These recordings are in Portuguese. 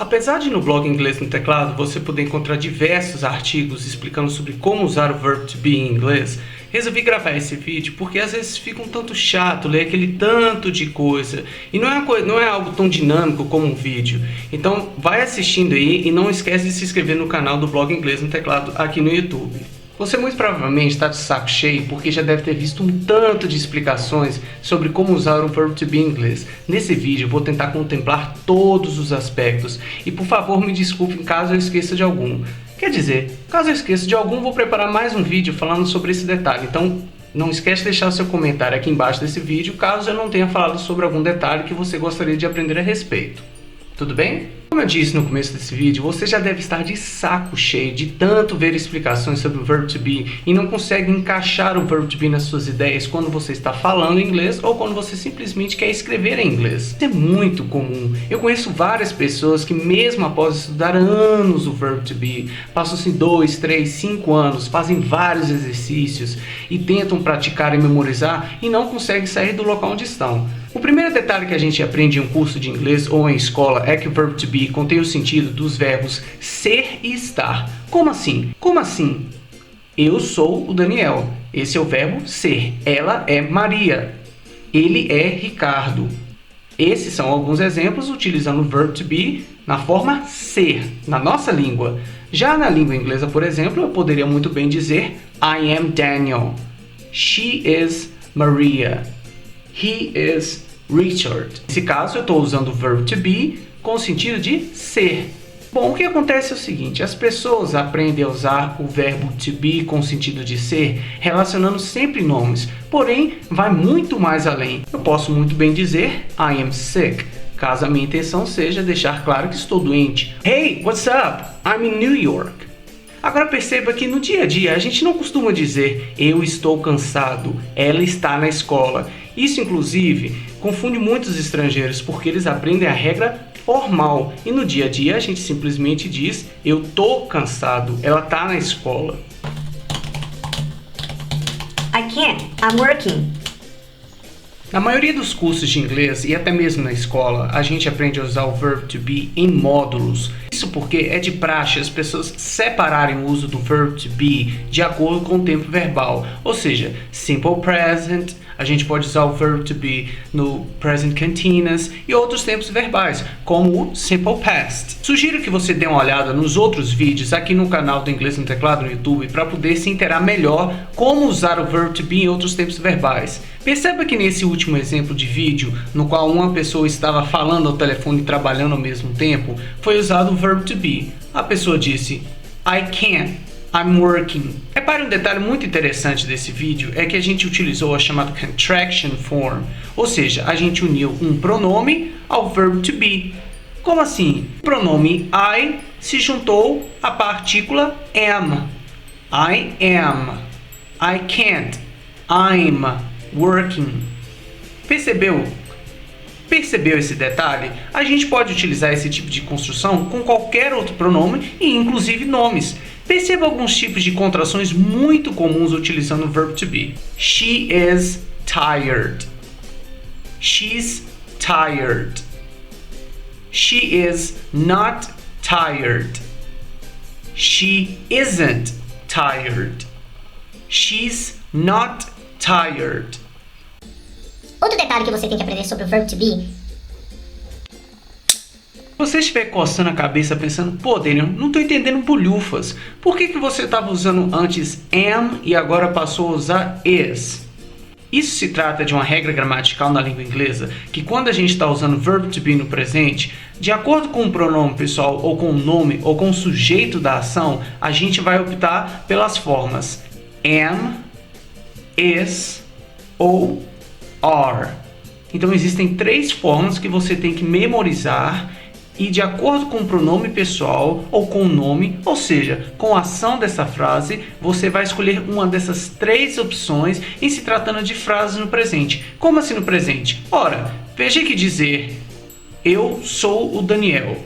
Apesar de no blog Inglês no Teclado você poder encontrar diversos artigos explicando sobre como usar o verbo to be em inglês, resolvi gravar esse vídeo porque às vezes fica um tanto chato ler aquele tanto de coisa e não é algo tão dinâmico como um vídeo. Então vai assistindo aí e não esquece de se inscrever no canal do blog Inglês no Teclado aqui no YouTube. Você muito provavelmente está de saco cheio porque já deve ter visto um tanto de explicações sobre como usar o verbo to be em inglês. Nesse vídeo eu vou tentar contemplar todos os aspectos e por favor me desculpem caso eu esqueça de algum. Quer dizer, caso eu esqueça de algum, vou preparar mais um vídeo falando sobre esse detalhe. Então não esquece de deixar o seu comentário aqui embaixo desse vídeo caso eu não tenha falado sobre algum detalhe que você gostaria de aprender a respeito. Tudo bem? Como eu disse no começo desse vídeo, você já deve estar de saco cheio de tanto ver explicações sobre o verbo to be e não consegue encaixar o verbo to be nas suas ideias quando você está falando inglês ou quando você simplesmente quer escrever em inglês. Isso é muito comum. Eu conheço várias pessoas que mesmo após estudar anos o verbo to be, passam-se 2, 3, 5 anos, fazem vários exercícios e tentam praticar e memorizar e não conseguem sair do local onde estão. O primeiro detalhe que a gente aprende em um curso de inglês ou em escola é que o verbo to be contém o sentido dos verbos ser e estar. Como assim? Como assim? Eu sou o Daniel. Esse é o verbo ser. Ela é Maria. Ele é Ricardo. Esses são alguns exemplos utilizando o verbo to be na forma ser, na nossa língua. Já na língua inglesa, por exemplo, eu poderia muito bem dizer I am Daniel. She is Maria. He is Richard. Nesse caso, eu estou usando o verbo to be com o sentido de ser. Bom, o que acontece é o seguinte, as pessoas aprendem a usar o verbo to be com o sentido de ser, relacionando sempre nomes, porém, vai muito mais além. Eu posso muito bem dizer I am sick, caso a minha intenção seja deixar claro que estou doente. Hey, what's up? I'm in New York. Agora perceba que no dia a dia a gente não costuma dizer eu estou cansado, ela está na escola. Isso inclusive confunde muitos estrangeiros porque eles aprendem a regra formal e no dia a dia a gente simplesmente diz eu tô cansado, ela está na escola. I can't, I'm working. Na maioria dos cursos de inglês e até mesmo na escola, a gente aprende a usar o verbo to be em módulos. Isso porque é de praxe as pessoas separarem o uso do verbo to be de acordo com o tempo verbal. Ou seja, simple present, a gente pode usar o verbo to be no present continuous e outros tempos verbais, como o simple past. Sugiro que você dê uma olhada nos outros vídeos aqui no canal do Inglês no Teclado no YouTube para poder se inteirar melhor como usar o verbo to be em outros tempos verbais. Perceba que nesse último exemplo de vídeo, no qual uma pessoa estava falando ao telefone e trabalhando ao mesmo tempo, foi usado o verbo to be. A pessoa disse, I can't, I'm working. Repare um detalhe muito interessante desse vídeo, é que a gente utilizou a chamada contraction form, ou seja, a gente uniu um pronome ao verbo to be. Como assim? O pronome I se juntou à partícula am. I am, I can't, I'm working. Percebeu? Percebeu esse detalhe? A gente pode utilizar esse tipo de construção com qualquer outro pronome e inclusive nomes. Perceba alguns tipos de contrações muito comuns utilizando o verbo to be. She is tired. She's tired. She is not tired. She isn't tired. She's not tired. Outro detalhe que você tem que aprender sobre o verbo to be. Se você estiver coçando a cabeça pensando, pô, Daniel, não estou entendendo bolhufas. Por que você estava usando antes am e agora passou a usar is? Isso se trata de uma regra gramatical na língua inglesa, que quando a gente está usando verbo to be no presente, de acordo com o pronome pessoal, ou com o nome, ou com o sujeito da ação, a gente vai optar pelas formas am, is ou are. Então existem 3 formas que você tem que memorizar e de acordo com o pronome pessoal ou com o nome, ou seja, com a ação dessa frase, você vai escolher uma dessas 3 opções em se tratando de frases no presente. Como assim no presente? Ora, veja que dizer eu sou o Daniel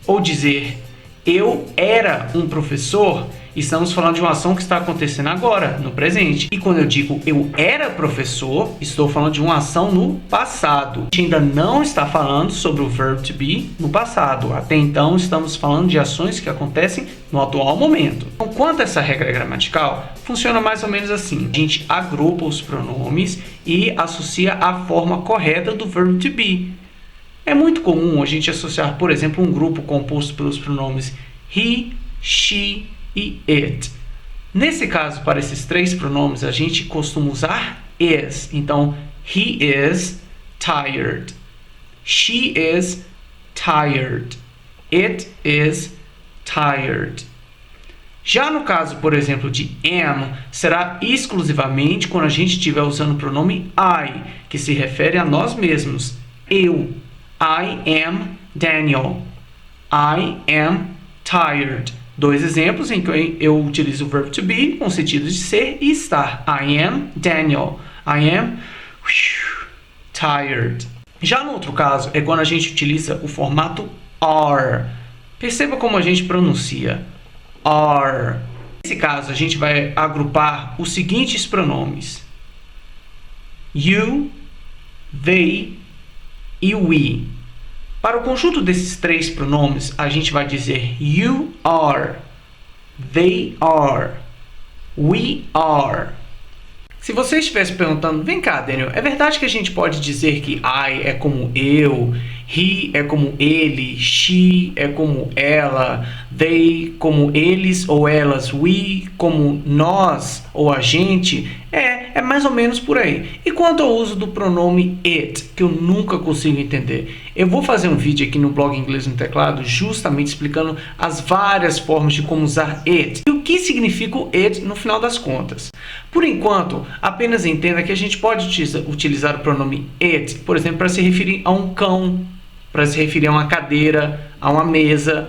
ou dizer eu era um professor Estamos falando de uma ação que está acontecendo agora, no presente. E quando eu digo eu era professor, estou falando de uma ação no passado. A gente ainda não está falando sobre o verb to be no passado. Até então, estamos falando de ações que acontecem no atual momento. Então, quanto a essa regra gramatical, funciona mais ou menos assim. A gente agrupa os pronomes e associa a forma correta do verb to be. É muito comum a gente associar, por exemplo, um grupo composto pelos pronomes he, she e it. Nesse caso, para esses três pronomes, a gente costuma usar is. Então, he is tired. She is tired. It is tired. Já no caso, por exemplo, de am, será exclusivamente quando a gente estiver usando o pronome I, que se refere a nós mesmos. Eu. I am Daniel. I am tired. Dois exemplos em que eu utilizo o verb to be com o sentido de ser e estar. I am Daniel. I am tired. Já no outro caso, é quando a gente utiliza o formato are. Perceba como a gente pronuncia. Are. Nesse caso, a gente vai agrupar os seguintes pronomes. You, they e we. Para o conjunto desses três pronomes, a gente vai dizer you are, they are, we are. Se você estivesse perguntando, vem cá, Daniel, é verdade que a gente pode dizer que I é como eu, he é como ele, she é como ela, they como eles ou elas, we como nós ou a gente? É mais ou menos por aí. E quanto ao uso do pronome it, que eu nunca consigo entender? Eu vou fazer um vídeo aqui no blog Inglês no Teclado justamente explicando as várias formas de como usar it e o que significa o it no final das contas. Por enquanto, apenas entenda que a gente pode utilizar o pronome it, por exemplo, para se referir a um cão, para se referir a uma cadeira, a uma mesa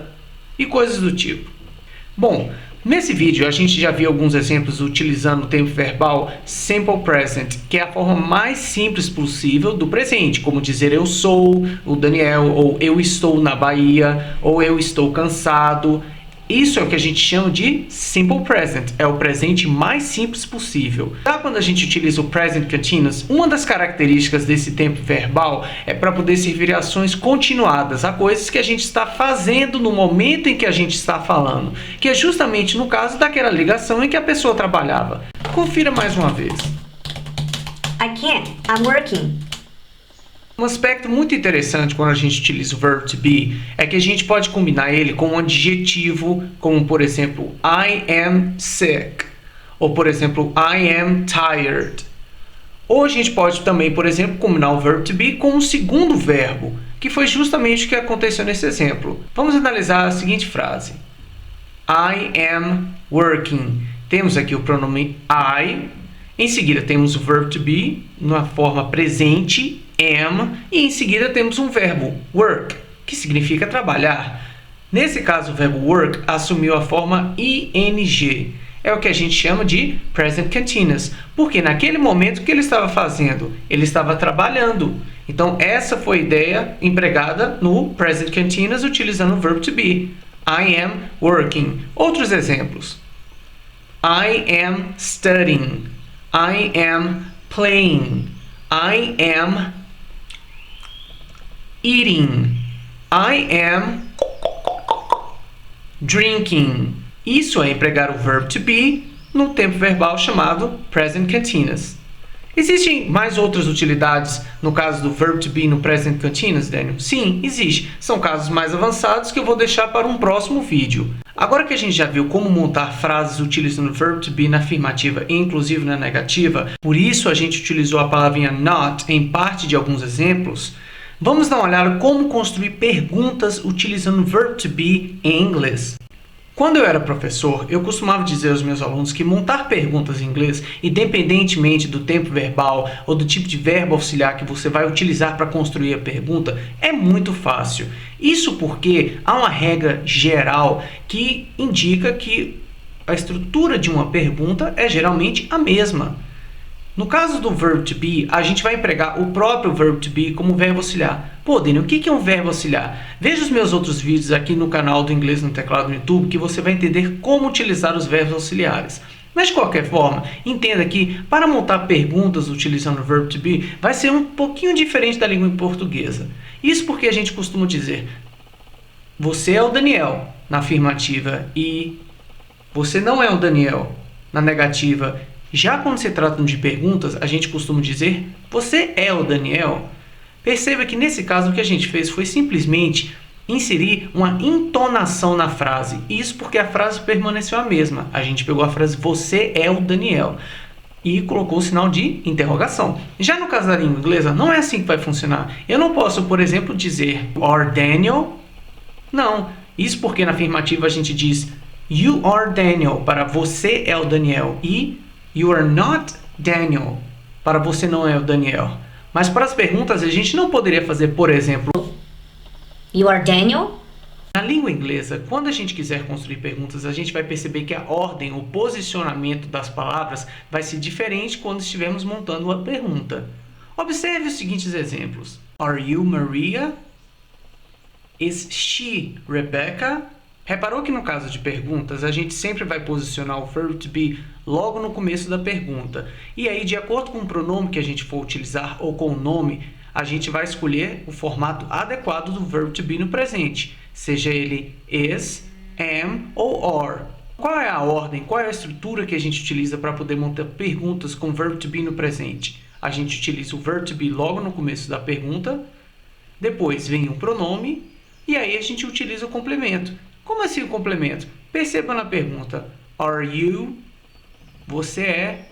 e coisas do tipo. Bom, nesse vídeo a gente já viu alguns exemplos utilizando o tempo verbal simple present, que é a forma mais simples possível do presente, como dizer eu sou o Daniel, ou eu estou na Bahia, ou eu estou cansado. Isso é o que a gente chama de simple present, é o presente mais simples possível. Já quando a gente utiliza o present continuous, uma das características desse tempo verbal é para poder servir ações continuadas a coisas que a gente está fazendo no momento em que a gente está falando, que é justamente no caso daquela ligação em que a pessoa trabalhava. Confira mais uma vez. I can't. I'm working. Um aspecto muito interessante quando a gente utiliza o verb to be é que a gente pode combinar ele com um adjetivo, como por exemplo, I am sick, ou por exemplo, I am tired. Ou a gente pode também, por exemplo, combinar o verb to be com um segundo verbo, que foi justamente o que aconteceu nesse exemplo. Vamos analisar a seguinte frase. I am working. Temos aqui o pronome I, em seguida temos o verb to be, na forma presente, am, e em seguida temos um verbo, work, que significa trabalhar. Nesse caso, o verbo work assumiu a forma ing. É o que a gente chama de present continuous, porque naquele momento o que ele estava fazendo? Ele estava trabalhando. Então, essa foi a ideia empregada no present continuous utilizando o verbo to be. I am working. Outros exemplos. I am studying. I am playing. I am eating. I am drinking. Isso é empregar o verb to be no tempo verbal chamado present continuous. Existem mais outras utilidades no caso do verb to be no present continuous, Daniel? Sim, existe. São casos mais avançados que eu vou deixar para um próximo vídeo. Agora que a gente já viu como montar frases utilizando o verb to be na afirmativa e inclusive na negativa, por isso a gente utilizou a palavrinha not em parte de alguns exemplos, vamos dar uma olhada como construir perguntas utilizando o verb to be em inglês. Quando eu era professor, eu costumava dizer aos meus alunos que montar perguntas em inglês, independentemente do tempo verbal ou do tipo de verbo auxiliar que você vai utilizar para construir a pergunta, é muito fácil. Isso porque há uma regra geral que indica que a estrutura de uma pergunta é geralmente a mesma. No caso do verb to be, a gente vai empregar o próprio verb to be como verbo auxiliar. Pô, Daniel, o que é um verbo auxiliar? Veja os meus outros vídeos aqui no canal do Inglês no Teclado no YouTube que você vai entender como utilizar os verbos auxiliares. Mas de qualquer forma, entenda que para montar perguntas utilizando o verb to be vai ser um pouquinho diferente da língua portuguesa. Isso porque a gente costuma dizer: você é o Daniel, na afirmativa, e você não é o Daniel, na negativa. Já quando se trata de perguntas, a gente costuma dizer: você é o Daniel. Perceba que nesse caso o que a gente fez foi simplesmente inserir uma entonação na frase. Isso porque a frase permaneceu a mesma. A gente pegou a frase você é o Daniel e colocou o sinal de interrogação. Já no caso da língua inglesa, não é assim que vai funcionar. Eu não posso, por exemplo, dizer you are Daniel. Não. Isso porque na afirmativa a gente diz you are Daniel para você é o Daniel e you are not Daniel para você não é o Daniel. Mas para as perguntas a gente não poderia fazer, por exemplo, You are Daniel? na língua inglesa, quando a gente quiser construir perguntas, a gente vai perceber que a ordem, o posicionamento das palavras vai ser diferente quando estivermos montando uma pergunta. Observe os seguintes exemplos. Are you Maria? Is she Rebecca? Reparou que no caso de perguntas, a gente sempre vai posicionar o verb to be logo no começo da pergunta. E aí, de acordo com o pronome que a gente for utilizar ou com o nome, a gente vai escolher o formato adequado do verb to be no presente, seja ele is, am ou are. Qual é a ordem, qual é a estrutura que a gente utiliza para poder montar perguntas com verb to be no presente? A gente utiliza o verb to be logo no começo da pergunta, depois vem o pronome e aí a gente utiliza o complemento. Como assim o complemento? Perceba na pergunta, are you, você é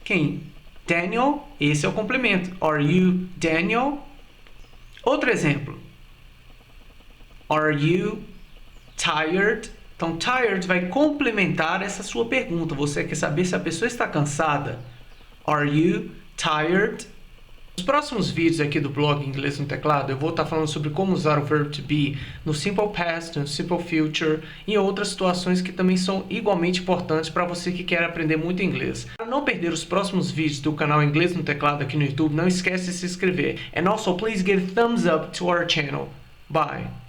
quem? Daniel, esse é o complemento. Are you Daniel? Outro exemplo. Are you tired? Então, tired vai complementar essa sua pergunta. Você quer saber se a pessoa está cansada? Are you tired? Nos próximos vídeos aqui do blog Inglês no Teclado, eu vou estar falando sobre como usar o verb to be no simple past, no simple future e outras situações que também são igualmente importantes para você que quer aprender muito inglês. Para não perder os próximos vídeos do canal Inglês no Teclado aqui no YouTube, não esquece de se inscrever. And also please give a thumbs up to our channel. Bye!